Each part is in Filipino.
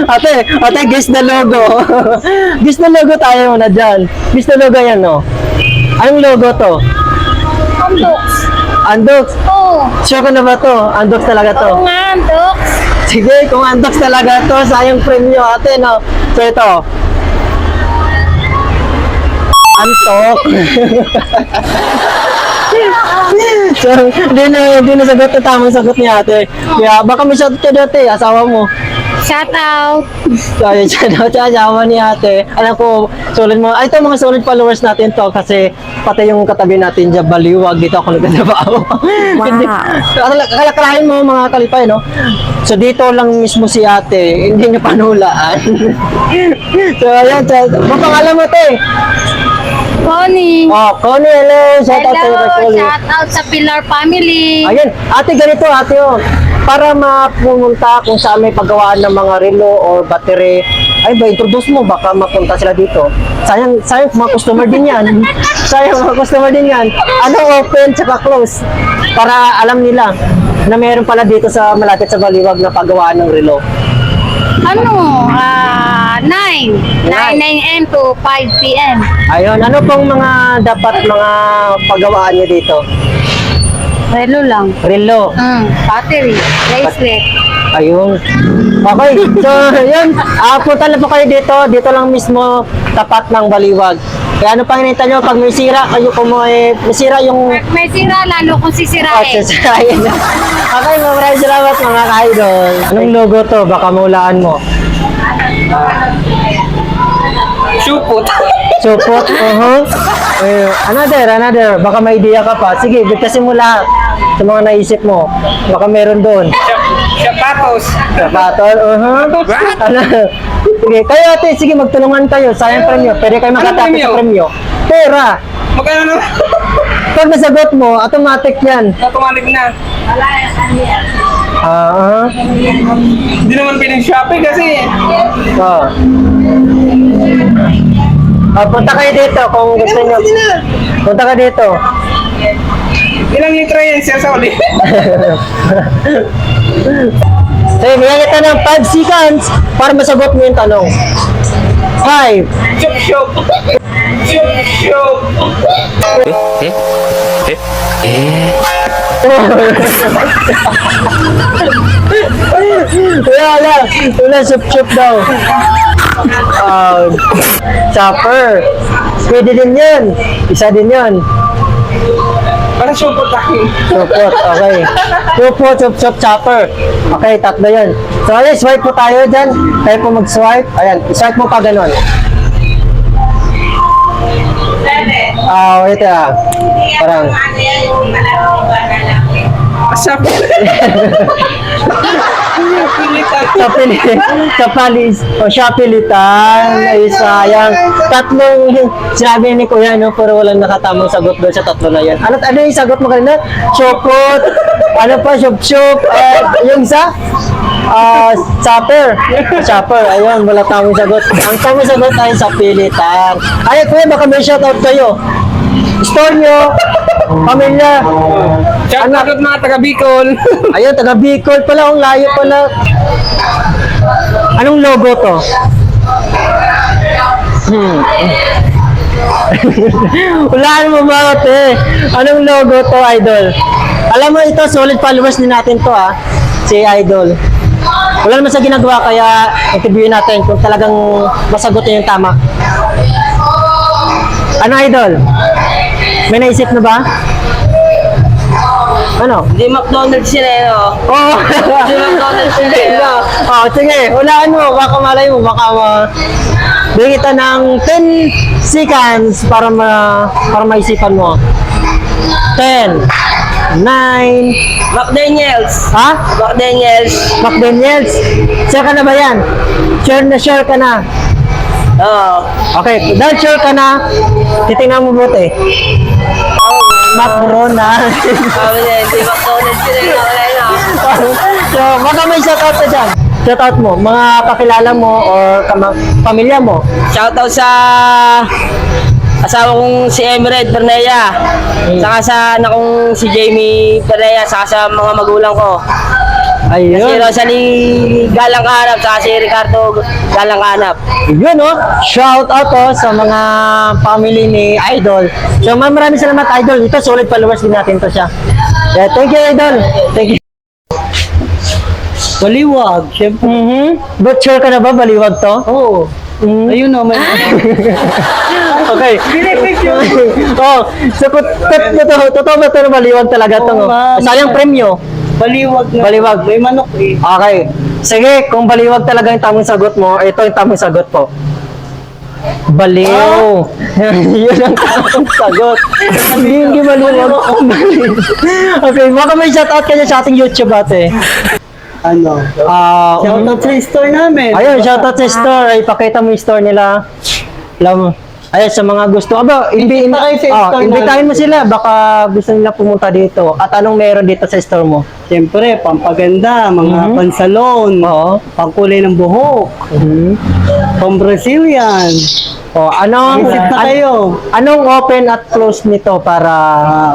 ate, guess the logo. Guess the logo tayo na dyan. Guess the logo yan, no? Anong logo to? Andox. Andox? Oo. Sure ka na ba to? Andox talaga to? Oo nga, Andox. Sige, kung Andox talaga to, sayang premyo ate, no? So ito. Antok. So, hindi na sagot na tamang sagot ni ate. Kaya baka may shot ka dati, asawa mo. Shout out. So, ayun siya daw, asawa ni ate. Alam ko, solid mo. Ay, ito mga solid followers natin to kasi pati yung katabi natin dyan, baliwag dito ako nagtatrabaho. Wow. Kalakalahin mo mga kalipay, no? So, dito lang mismo si ate, hindi niya panulaan. So, ayan, mapangalan mo ate. Connie. Oh, Connie, hello. Shout out sa Hello, Connie. shout out sa Pilar family. Ayan, ate ganito ate oh. Para mapumunta kung saan may paggawaan ng mga relo or battery, ay ba, introduce mo, baka mapunta sila dito. Sayang mga customer din yan. Sayang mga customer din yan. Ano open tsaka close? Para alam nila na meron pala dito sa malapit sa Baliwag na paggawaan ng relo. Ano? 9 a.m. to 5 p.m. Ayun, ano pong mga dapat mga paggawaan niyo dito? Relo lang. Relo. Battery, bracelet. Ayun. Okay. So, yun. Punta na po kayo dito. Dito lang mismo tapat ng Baliwag. Kaya ano pang hinihintay nyo? Pag may sira, kayo kung may sira yung... May sira, lalo kung sisirain. sisirain. Okay, maraming salamat mga ka-idol. Anong logo to? Baka maulaan mo. Supot. Supot. Another. Baka may idea ka pa. Sige, bigkasin mo lahat sa mga naisip mo. Baka meron doon. Sapatos. Sapatos. Ano? Sige, kayo ate, sige magtulungan kayo. Sayang premyo. Pwede kayo makatapos sa premyo. Pera. Magkano naman? Pag nasagot mo, automatic yan. Automatic na. Hindi naman pinag-shopping kasi. Punta kayo dito kung gusto nyo. Punta ka dito. Ilang litro yan siya sa uli? So, bigyan kita ng 5 seconds para masagot mo yung tanong. 5. Chup-chup. Chup-chup. Wala, chup-chup daw. Chopper. Pwede din yun. Isa din yun. Para supot tayo. Supot, okay. Supot, chup-chup, chopper. Okay, tatlo yun. So, ayan, swipe po tayo dyan. Tayo po mag-swipe. Ayan, swipe mo pa ganun. Wait parang... Sapilitan. Ay, sayang. Tatlong sinabi ni Kuya, no? Pero walang nakatamang sagot doon sa tatlo na yan. Ano yung sagot mo kanina? Chopot. Ano pa? Shop-shop. Yung isa? Chopper. Ayun, wala tamang sagot. Ang tamang sagot ay sapilitan. Ay, Kuya, baka may shoutout kayo. Store nyo, pamilya, Shout out mga taga Bicol. ayun, taga Bicol pala, ang layo pala. Anong logo to? Hulaan mo ba ate? Anong logo to, idol? Alam mo ito, solid followers din natin to si idol. Wala naman sa ginagawa, kaya interviewin natin kung talagang masagot niya yung tama. Ano, idol? May naisip na ba? Ano? Di McDonald's sila eh, no? Oo. Di McDonald's sila eh. Sige, hulaan mo. Baka malay mo. Baka bigyan kita ng 10 seconds para maisipan mo. 10, 9, McDaniels. ha? McDaniels. McDaniels? Share ka na ba yan? Share ka na. Oo. Okay, dahil sure ka na, titingnan mo buti. McDonald's. Sabi niya, di McDonald's sila eh. Wala na. So, baka may shoutout ka dyan. Shoutout mo, mga kakilala mo or pamilya mo. Shoutout sa asawa kong si Emerald Bernea. Saka sa anak kong si Jamie Bernea. Saka sa mga magulang ko. Ayun. Si Rosalie Galang Kahanap, saka si Ricardo Galang Kahanap. Yun oh, shout out sa mga family ni Idol. So maraming salamat Idol. Ito solid followers din natin to siya. Yeah, thank you Idol. Thank you. Baliwag, syempre. But sure ka na ba baliwag to? Oo. Ayun o, may... Okay. Oh, so totoo ba ito na baliwag talaga to? Oo, ma'am. Sayang premyo. Baliwag na. Baliwag. May manok eh. Okay. Sige, kung baliwag talaga yung tamang sagot mo, ito yung tamang sagot po. Baliw. Yun ang tamang sagot. Hindi baliwag. Okay, baka may shoutout ka niya sa ating YouTube ate. Ano? Shoutout sa store namin. Ayun, shoutout sa store. Ay, pakita mo yung store nila. Ayun, sa mga gusto. Aba, Invita kayo sa store imbitahin mo namin. sila. Baka gusto nila pumunta dito. At anong meron dito sa store mo? Siyempre, pampaganda, mga pansalon, Oo. pangkulay ng buhok, pang-Brazilian. O, anong, Visit na kayo. anong open at close nito para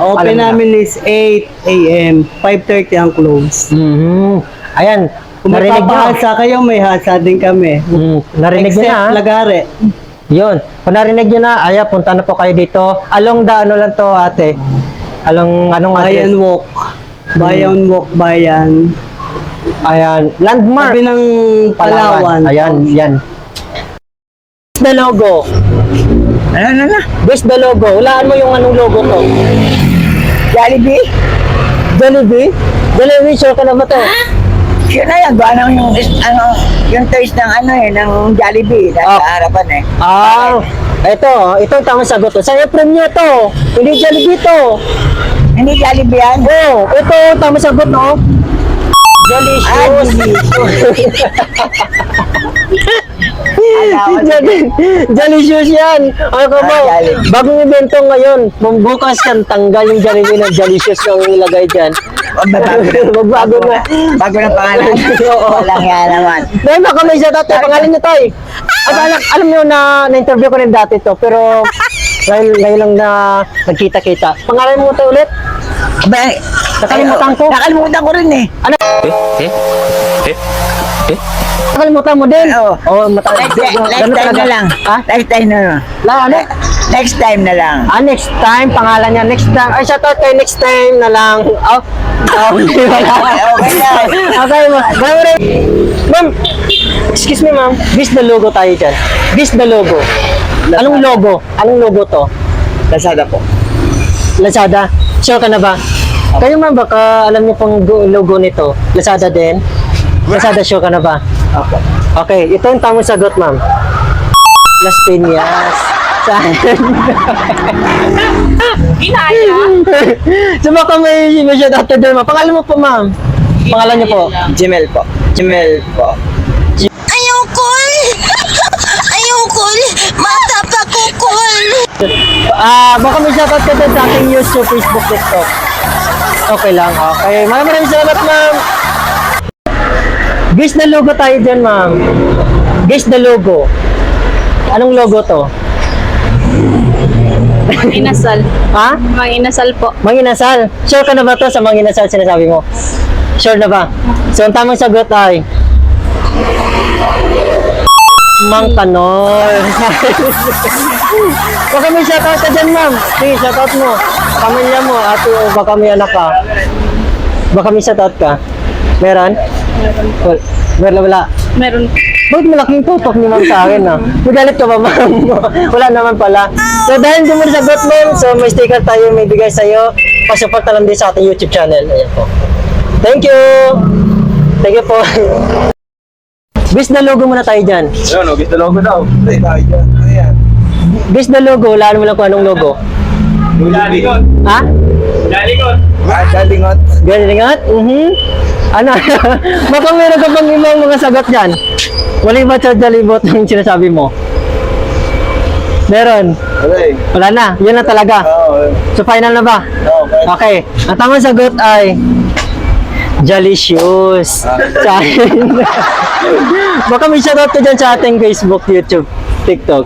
Open alam namin is 8 a.m. 5:30 ang close. Ayan, Kung may narinig nyo. papahasa kayo, may hasa din kami. Narinig nyo na. Except Lagare. Yun. Kung narinig nyo na, punta na po kayo dito. Along the ano lang to, ate? Anong Bayan address? Walk. Bayan Walk, Bayan. Ayan. Landmark. Sabi ng Palawan. Ayan, yan. Guess the logo. Ano na? Guess the logo. Hulaan mo yung anong logo to. Jollibee? Jollibee? Jollibee, sure ka na ba to? Yun na yan, doon yung taste ng ng Jollibee, nasa harapan eh. Ito yung tamang sagot to. Sa'yo premium to. Hindi Jollibee to. Hindi Jollibee yan? Oh, ito tamang sagot no. Delicious. Delicious yan. Ano ka ba? Jollibee. Bagong evento ngayon. Bukas kan tanggal yung Jollibee na delicious yung ilagay dyan. Magbago na. Bago na pangalan. Oo. Walang yan naman. Dahil baka may shoutout tayo. Pangalan niyo tayo. Alam niyo na-interview ko rin dati to. Pero ngayon lang na nagkita-kita. Pangalan mo tayo ulit? Nakalimutan ko. Nakalimutan ko rin eh. Nakalimutan mo din? Oo. Oh, Next time na lang. Ha? Next time na lang. Ano? Next time na lang. Next time, pangalan niya, next time. Ay, shoutout kay next time na lang. Okay, wala. Okay na. Okay, ma'am, excuse me, ma'am. Guess the logo tayo dyan. Guess the logo. Anong logo? Anong logo to? Lazada po. Lazada. Sure ka na ba? Kayo, ma'am, baka alam niyo pang logo nito. Lazada din? Lazada, sure ka na ba? Opo. Okay, ito yung tamang sagot, ma'am. Las Piñas. Saan? Inaya. So baka may shoutout ka dyan, ma'am. Pangalan mo po, ma'am. Pangalan niyo po. Jimel po. Jimel po. Ayokol! Ayokol! Mata pa kukol! Baka may shoutout ka dyan sa ating YouTube, Facebook, TikTok. Okay lang, okay. Maraming salamat, ma'am. Guess the logo tayo dyan, ma'am. Guess the logo. Anong logo to? Manginasal. Ha? Manginasal po. Manginasal. Sure ka na ba to sa Manginasal sinasabi mo? Sure na ba? So, ang tamang sagot ay Mang Kanor. Baka may shoutout ka dyan, ma'am. Sige, shoutout mo. Pamilya mo, ate, o baka may anak ka. Baka may shoutout ka. Meron? Wala. Meron. Bakit malaking tutok ni ma'am sa akin, Magalit ka ba, ma'am? Wala naman pala. So, dahil hindi mo nasagot, ma'am, so may sticker tayo may bigay sa'yo. Pasupport na lang din sa ating YouTube channel. Ayan po. Thank you! Thank you po. Bis na logo muna tayo dyan. Ayun, gusto logo daw. Ayan. Bis na logo, wala mo lang kung anong logo. Dalingot. Ha? Dalingot. Dalingot. Galingat? Ano? Baka meron ka bang ibang mga sagot dyan? Wala ba sa jalibot yung sinasabi mo? Meron? Okay. Wala na, yun na talaga. Oo. So final na ba? Okay. Ang tamang sagot ay Jalicious. Sa akin. Baka may shoutout ka dyan sa ating Facebook, YouTube, TikTok.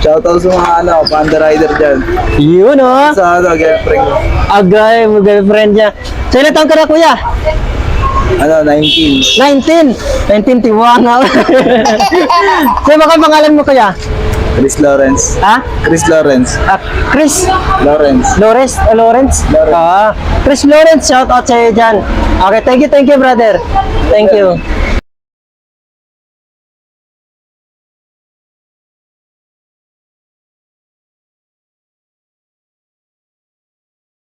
Shoutout sa mga Panda Rider dyan. Yun o. Sa girlfriend ko. Agay, mo girlfriend niya. So ilan taon ka na, kuya? 19. 19 Tiwanga. Sino ba pangalan mo kuya? Chris Lawrence. Ha? Chris Lawrence. Chris Lawrence. Lawrence? Lawrence. Chris Lawrence, shout out sa iyo dyan. Okay, thank you brother. Thank you.